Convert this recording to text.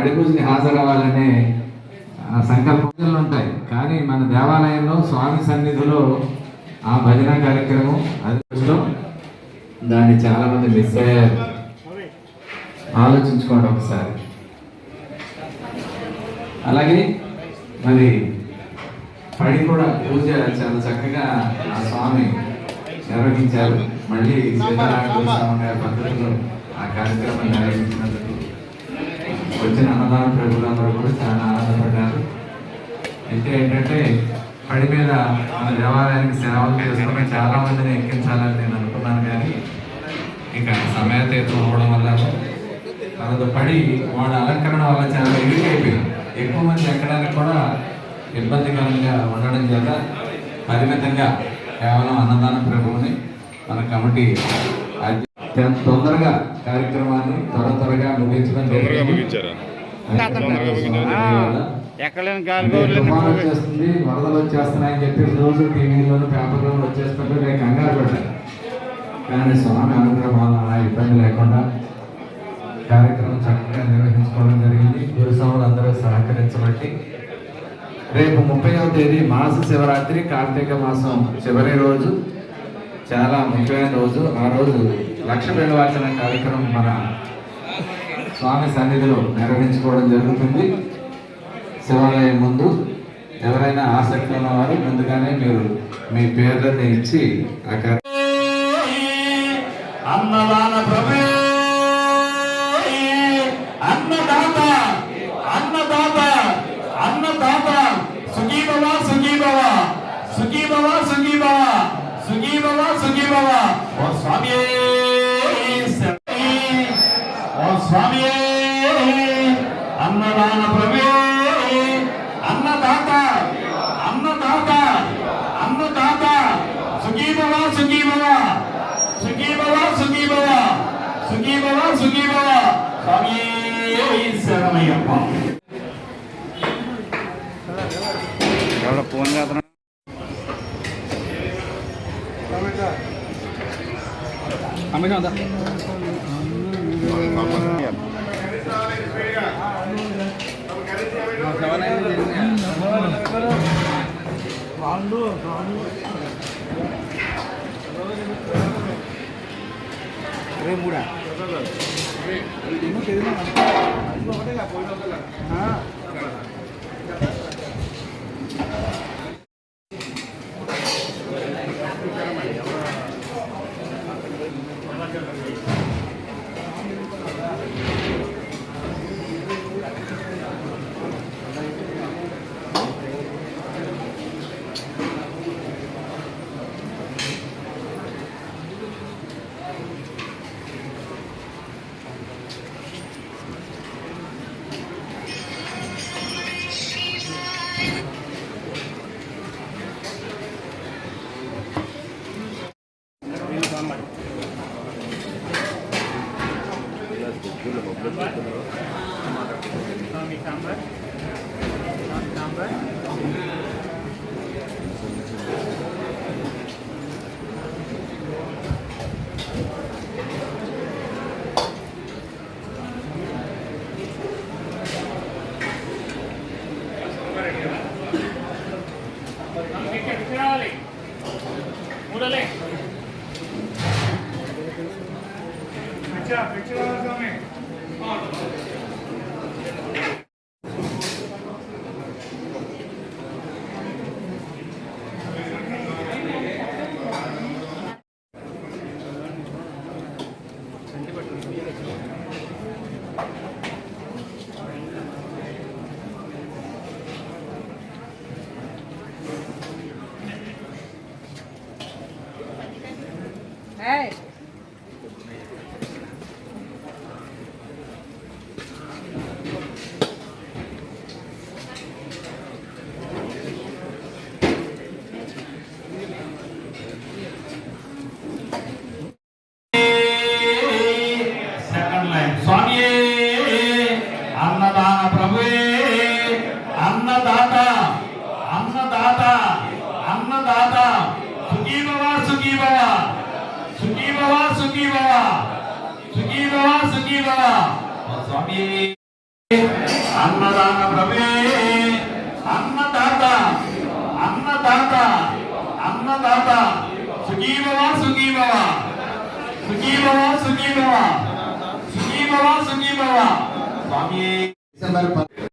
పడి పూజకి హాజరవ్వాలనే సంకల్పాలు ఉంటాయి. కానీ మన దేవాలయంలో స్వామి సన్నిధిలో ఆ భజన కార్యక్రమం అది దాన్ని చాలా మంది మిస్ అయ్యారు. ఆలోచించుకోండి ఒకసారి. అలాగే మరి పడి కూడా పూజ చాలా చక్కగా ఆ స్వామి నిర్వహించారు. మళ్ళీ సీతారామ స్వామి గారి పద్ధతిలో ఆ కార్యక్రమం నిర్వహించినందుకు వచ్చిన అన్నదాన ప్రభులందరూ కూడా చాలా ఆనందపడ్డారు. అయితే ఏంటంటే పడి మీద మన దేవాలయానికి సేవలు చేసుకుని చాలా మందిని ఎక్కించాలని నేను అనుకున్నాను. కానీ ఇక సమయతీతం అవడం వల్ల మనతో పడి వాడి అలంకరణ వల్ల చాలా ఇరుకైపోయింది. ఎక్కువ మంది ఎక్కడానికి కూడా ఇబ్బందికరంగా ఉండడం చేత పరిమితంగా కేవలం అన్నదాన ప్రభువుని మన కమిటీ తొందరగా కార్యక్రమాన్ని త్వరగా ముగించడం వచ్చేస్తుంది, వరదలు వచ్చేస్తున్నాయని చెప్పి రోజు టీవీలోను పేపర్లో వచ్చేస్తుంటే నేను కంగారు పెట్టాను. కానీ స్వామి అనుగ్రహం వల్ల ఇబ్బంది లేకుండా కార్యక్రమం చక్కగా నిర్వహించుకోవడం జరిగింది. గురుస్వాములు అందరూ సహకరించబట్టి రేపు 30వ తేదీ మాస శివరాత్రి, కార్తీక మాసం చివరి రోజు, చాలా ముఖ్యమైన రోజు. ఆ రోజు లక్ష బిల్వార్చన కార్యక్రమం మన స్వామి సన్నిధిలో నిర్వహించుకోవడం జరుగుతుంది. శివాలయం ముందు ఎవరైనా ఆసక్తి ఉన్నవారు ముందుగానే మీరు మీ పేర్లని ఇచ్చి అన్నదాన ప్రభు అన్నదాత అన్నదాత అన్నదాత సుఖీభవ సుఖీభవ సుఖీభవ సుఖీభవ సుఖీభవ సుఖీభవ. ఓ స్వామి ఓ స్వామి అన్నదాన ప్రభు అన్నదాత అన్నదాత అన్నదాత సుఖీభవ సుఖీభవ సుఖీభవ సుఖీభవ సుఖీభవ సుఖీభవ. స్వామి శరణమయ్యప్ప. ఫోన్ చేస్తున్నా మూడా Hey. అన్నదాన ప్రభువే అన్నదాత అన్నదాత అన్నదాత సుఖీభవ సుఖీభవ సుఖీభవ సుఖీభవ సుఖీభవ సుఖీభవ. స్వామి అన్నదాన ప్రభువే అన్నదాత అన్నదాత అన్నదాత సుఖీభవ సుఖీభవ సుఖీభవ సుఖీభవ సుఖీభవ సుఖీభవ స్వామి డిసెంబర్